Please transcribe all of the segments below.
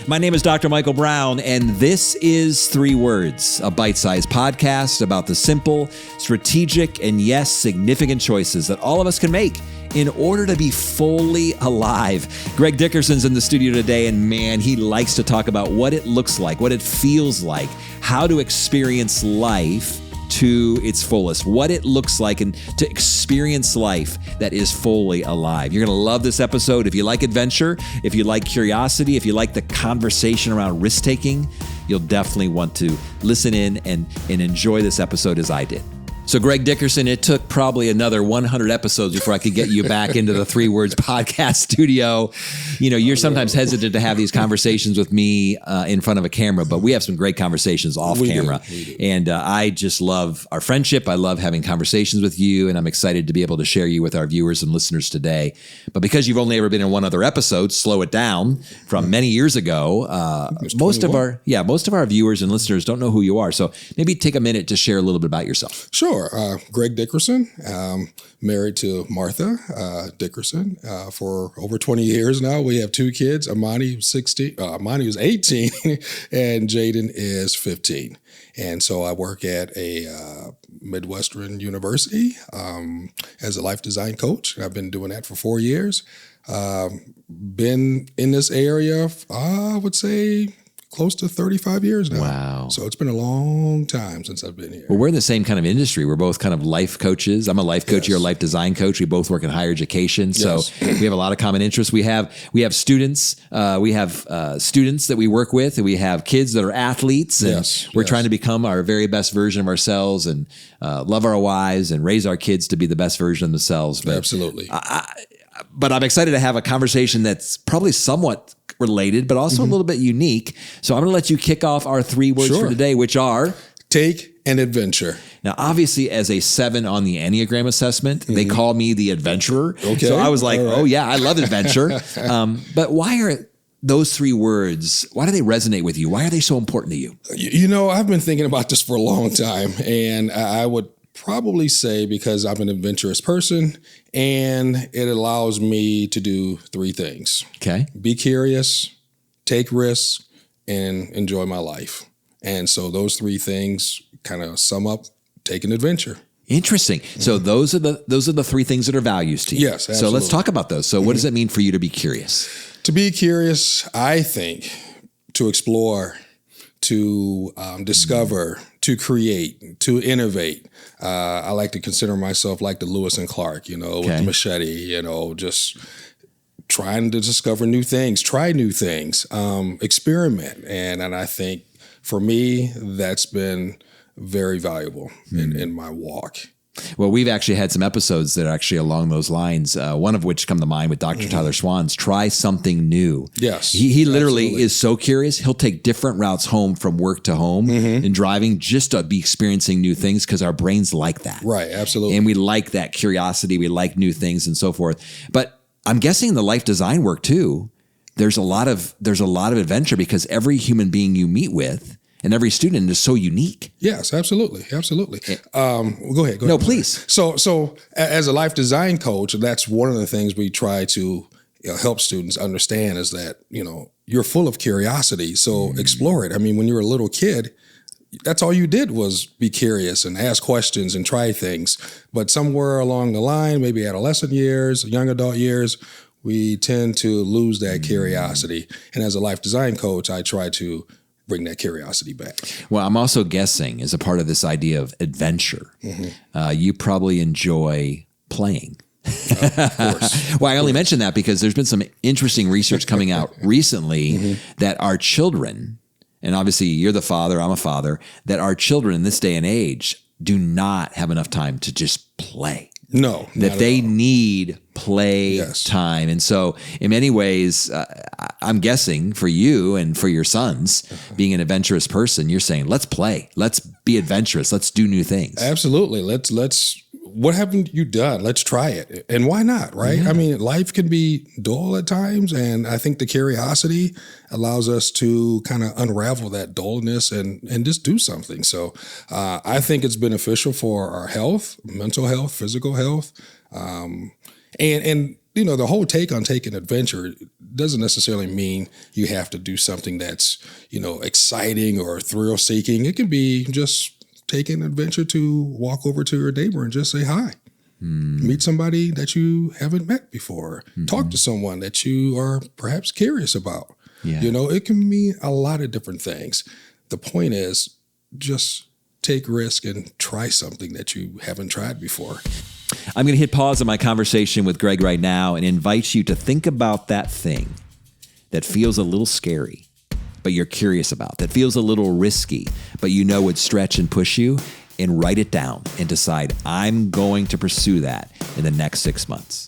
My name is Dr. Michael Brown, and this is 3 Words, a bite-sized podcast about the simple, strategic, and yes, significant choices that all of us can make in order to be fully alive. Greg Dickerson's in the studio today, and man, he likes to talk about what it looks like, what it feels like, how to experience life to its fullest, what it looks like, and to experience life that is fully alive. You're going to love this episode. If you like adventure, if you like curiosity, if you like the conversation around risk-taking, you'll definitely want to listen in and enjoy this episode as I did. So Greg Dickerson, it took probably another 100 episodes before I could get you back into the 3 Words podcast studio. You know, you're sometimes hesitant to have these conversations with me in front of a camera, but we have some great conversations off camera. We do. And I just love our friendship. I love having conversations with you, and I'm excited to be able to share you with our viewers and listeners today. But because you've only ever been in one other episode, slow it down, from many years ago, most of our viewers and listeners don't know who you are. So maybe take a minute to share a little bit about yourself. Sure. Greg Dickerson, married to Martha Dickerson for over 20 years now. We have 2 kids. Amani was 18, and Jaden is 15. And so I work at a Midwestern university as a life design coach. I've been doing that for 4 years. Been in this area, I would say, close to 35 years now. Wow. So it's been a long time since I've been here. Well, we're in the same kind of industry. We're both kind of life coaches. I'm a life coach. Yes. You're a life design coach. We both work in higher education. So Yes. we have a lot of common interests. We have students. We have students that we work with, and we have kids that are athletes. And we're trying to become our very best version of ourselves and love our wives and raise our kids to be the best version of themselves. But Absolutely. But I'm excited to have a conversation that's probably somewhat related, but also a little bit unique. So I'm going to let you kick off our 3 words for today, which are... Take an adventure. Now, obviously, as a 7 on the Enneagram assessment, they call me the adventurer. Okay. So I was like, oh yeah, I love adventure. But why are those 3 words, why do they resonate with you? Why are they so important to you? You know, I've been thinking about this for a long time, and I would probably say because I'm an adventurous person, and it allows me to do 3 things. Okay. Be curious, take risks, and enjoy my life. And so those 3 things kind of sum up take an adventure. Interesting. So those are the 3 things that are values to you. Yes, absolutely. So let's talk about those. So what does it mean for you to be curious? To be curious, I think, to explore, to discover, to create, to innovate. I like to consider myself like the Lewis and Clark, with the machete, just trying to discover new things, try new things, experiment. And I think for me, that's been very valuable in my walk. Well, we've actually had some episodes that are actually along those lines, one of which come to mind with Dr. Tyler Swan's Try Something New. Yes. He literally is so curious. He'll take different routes home from work to home and driving just to be experiencing new things because our brains like that. Right, absolutely. And we like that curiosity. We like new things and so forth. But I'm guessing the life design work too, there's a lot of adventure because every human being you meet with and every student is so unique. Yes, absolutely. Absolutely. Go ahead. No, please. So as a life design coach, that's one of the things we try to help students understand is that, you're full of curiosity. So explore it. I mean, when you were a little kid, that's all you did was be curious and ask questions and try things. But somewhere along the line, maybe adolescent years, young adult years, we tend to lose that curiosity. And as a life design coach, I try to bring that curiosity back. Well, I'm also guessing as a part of this idea of adventure, you probably enjoy playing. Of course. Well, I only mention that because there's been some interesting research coming out recently that our children, and obviously you're the father, I'm a father, that our children in this day and age do not have enough time to just play. No. That they need play time. And so in many ways, I'm guessing for you and for your sons, being an adventurous person, you're saying, let's play, let's be adventurous, let's do new things. Absolutely. Let's what haven't you done? Let's try it. And why not, right? Yeah. I mean, life can be dull at times, and I think the curiosity allows us to kind of unravel that dullness and just do something. So I think it's beneficial for our health, mental health, physical health. And you know, the whole take on taking adventure doesn't necessarily mean you have to do something that's, you know, exciting or thrill seeking. It can be just taking adventure to walk over to your neighbor and just say hi. Meet somebody that you haven't met before. Talk to someone that you are perhaps curious about. Yeah. You know, it can mean a lot of different things. The point is just take risk and try something that you haven't tried before. I'm going to hit pause on my conversation with Greg right now and invite you to think about that thing that feels a little scary, but you're curious about, that feels a little risky, but you know would stretch and push you, and write it down and decide, I'm going to pursue that in the next 6 months.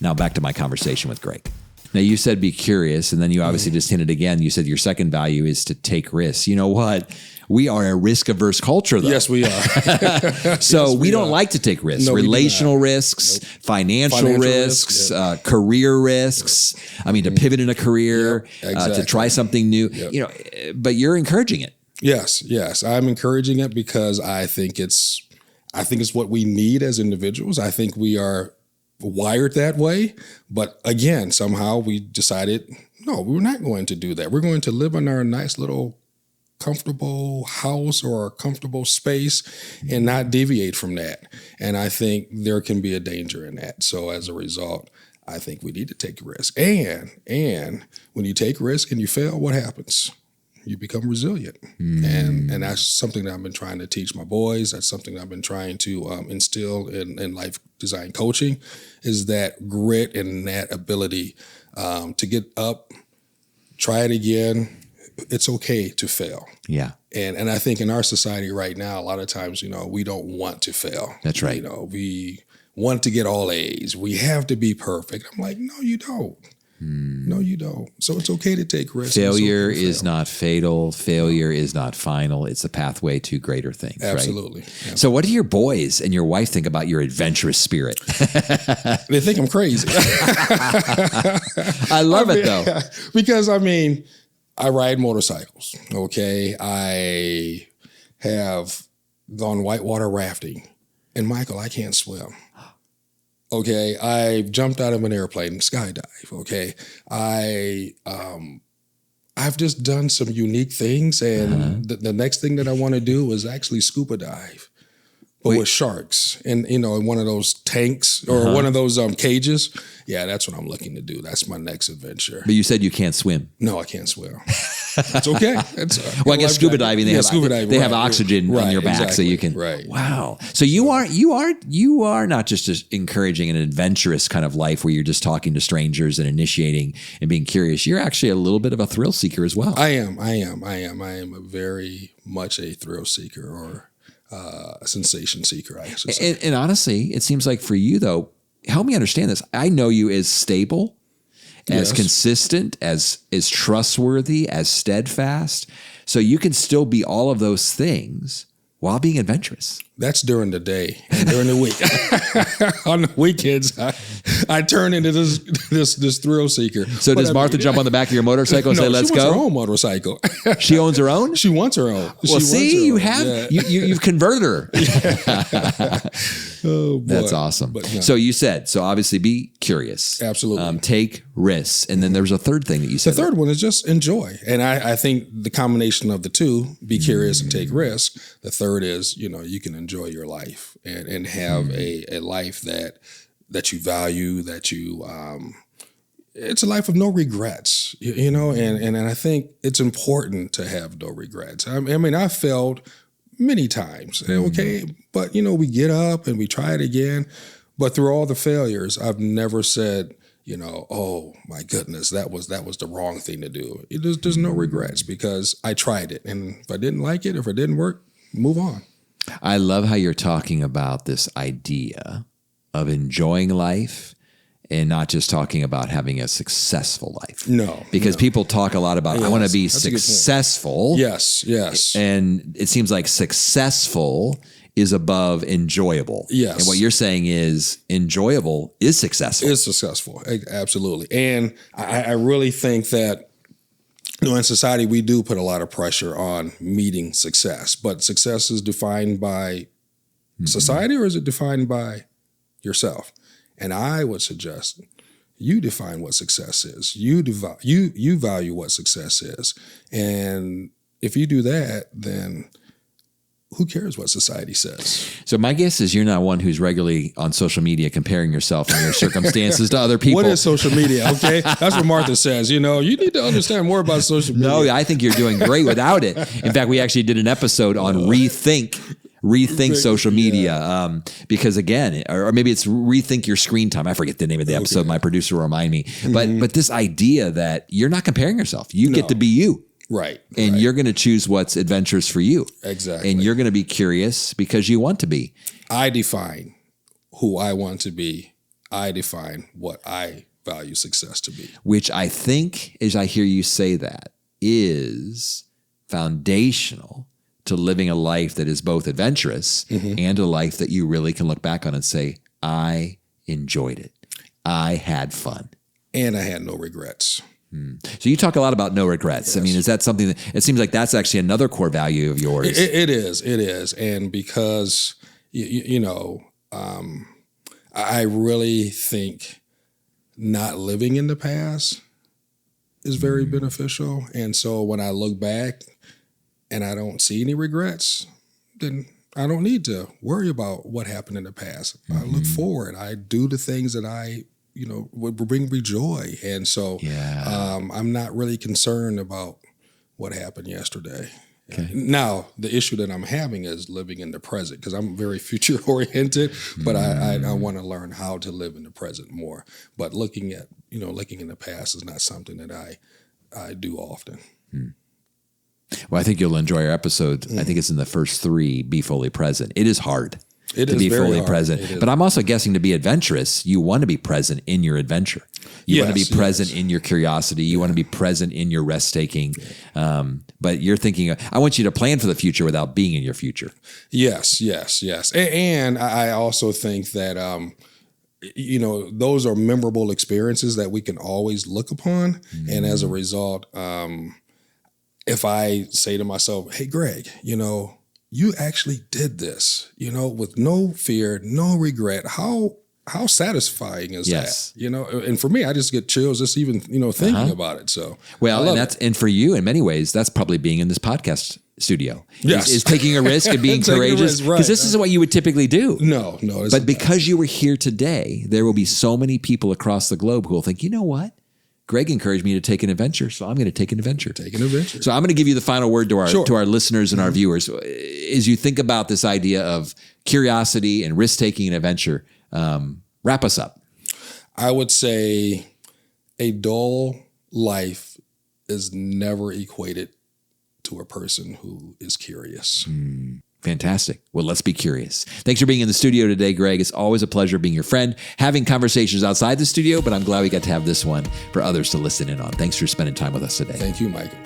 Now back to my conversation with Greg. Now you said be curious, and then you obviously just hinted again, you said your second value is to take risks. You know what? We are a risk-averse culture, though. Yes, we are. So we don't like to take risks. No, relational risks, financial risks, career risks. I mean, to pivot in a career, to try something new. You know, but you're encouraging it. Yes. I'm encouraging it because I think it's what we need as individuals. I think we are wired that way. But again, somehow we decided, no, we're not going to do that. We're going to live in our nice little comfortable house or a comfortable space and not deviate from that. And I think there can be a danger in that. So as a result, I think we need to take risk. And when you take risk and you fail, what happens? You become resilient. And that's something that I've been trying to teach my boys. That's something that I've been trying to instill in life design coaching, is that grit and that ability to get up, try it again. It's okay to fail. Yeah. And I think in our society right now, a lot of times, you know, we don't want to fail. That's right. You know, we want to get all A's. We have to be perfect. I'm like, no, you don't. No, you don't. So it's okay to take risks. Failure is not fatal. Failure is not final. It's a pathway to greater things. Absolutely. Right? Yeah. So what do your boys and your wife think about your adventurous spirit? They think I'm crazy. I love it though. Because I mean, I ride motorcycles. Okay. I have gone whitewater rafting. And Michael, I can't swim. Okay, I jumped out of an airplane, skydive. Okay, I've just done some unique things, and the next thing that I want to do is actually scuba dive, but with sharks, and you know, in one of those tanks or one of those cages. Yeah, that's what I'm looking to do. That's my next adventure. But you said you can't swim. No, I can't swim. It's okay. Well, I guess scuba diving. They have oxygen on your back, exactly, so you can. Right. Wow. So you are not just encouraging an adventurous kind of life where you're just talking to strangers and initiating and being curious. You're actually a little bit of a thrill seeker as well. I am a very much a thrill seeker, or a sensation seeker, I should say. And honestly, it seems like for you though, help me understand this. I know you as stable, as consistent, as trustworthy, as steadfast. So you can still be all of those things while being adventurous. That's during the day and during the week. On the weekends, I turn into this thrill seeker. So does Martha jump on the back of your motorcycle and say, "Let's go"? She wants her own motorcycle. She owns her own? She wants her own. Well, see, you've converted her. Oh, boy. That's awesome. But, no. So you said, so obviously be curious. Absolutely. Take risks. And then there's a third thing that you said. The third one is just enjoy. And I think the combination of the two, be curious and take risks. The third is, you know, you can enjoy your life and have a life that you value, that you, it's a life of no regrets, you know, and I think it's important to have no regrets. I mean, I failed many times, okay, but you know, we get up and we try it again. But through all the failures, I've never said, you know, oh my goodness, that was the wrong thing to do. There's no regrets because I tried it, and if I didn't like it, if it didn't work, move on. I love how you're talking about this idea of enjoying life and not just talking about having a successful life. No. Because people talk a lot about, I want to be successful. Yes. And it seems like successful is above enjoyable. Yes. And what you're saying is enjoyable is successful. Is successful. Absolutely. And I really think that, you know, in society, we do put a lot of pressure on meeting success, but success is defined by society, or is it defined by yourself? And I would suggest you define what success is. You value what success is. And if you do that, then who cares what society says? So my guess is you're not one who's regularly on social media comparing yourself and your circumstances to other people. What is social media? Okay. That's what Martha says. You need to understand more about social media. No, I think you're doing great without it. In fact, we actually did an episode on rethink social media, because again, or maybe it's rethink your screen time. I forget the name of the episode. Okay. My producer will remind me. But this idea that you're not comparing yourself. You get to be you. Right. And you're going to choose what's adventurous for you. Exactly. And you're going to be curious because you want to be. I define who I want to be. I define what I value success to be. Which I think, as I hear you say that, is foundational to living a life that is both adventurous and a life that you really can look back on and say, I enjoyed it. I had fun. And I had no regrets. So you talk a lot about no regrets. Yes. I mean, is that something that it seems like that's actually another core value of yours? It is. And because, I really think not living in the past is very beneficial. And so when I look back and I don't see any regrets, then I don't need to worry about what happened in the past. I look forward. I do the things that I would bring me joy. And so I'm not really concerned about what happened yesterday. Okay. Now, the issue that I'm having is living in the present, because I'm very future oriented, but I want to learn how to live in the present more. But looking in the past is not something that I do often. Well, I think you'll enjoy our episode. I think it's in the first 3, Be Fully Present. It is hard. To be fully present. But I'm also guessing to be adventurous, you want to be present in your adventure. You want to be present in your curiosity. You want to be present in your risk taking. But you're thinking, I want you to plan for the future without being in your future. Yes. And I also think that, those are memorable experiences that we can always look upon. And as a result, if I say to myself, hey, Greg, you actually did this, with no fear, no regret. How satisfying is that? And for me, I just get chills just even, thinking about it. So, and for you, in many ways, that's probably being in this podcast studio. Yes. Is taking a risk and being courageous. Because this isn't what you would typically do. No. But because you were here today, there will be so many people across the globe who will think, you know what? Greg encouraged me to take an adventure, so I'm going to take an adventure. So I'm going to give you the final word to our listeners and our viewers. As you think about this idea of curiosity and risk-taking and adventure, wrap us up. I would say a dull life is never equated to a person who is curious. Fantastic. Well, let's be curious. Thanks for being in the studio today, Greg. It's always a pleasure being your friend, having conversations outside the studio, but I'm glad we got to have this one for others to listen in on. Thanks for spending time with us today. Thank you, Michael.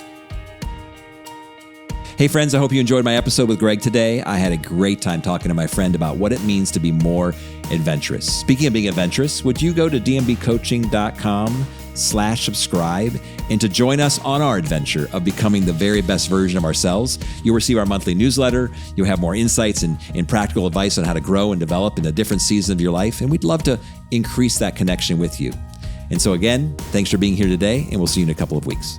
Hey, friends, I hope you enjoyed my episode with Greg today. I had a great time talking to my friend about what it means to be more adventurous. Speaking of being adventurous, would you go to dmbcoaching.com/subscribe and to join us on our adventure of becoming the very best version of ourselves? You'll receive our monthly newsletter. You'll have more insights and practical advice on how to grow and develop in a different season of your life. And we'd love to increase that connection with you. And so again, thanks for being here today, and we'll see you in a couple of weeks.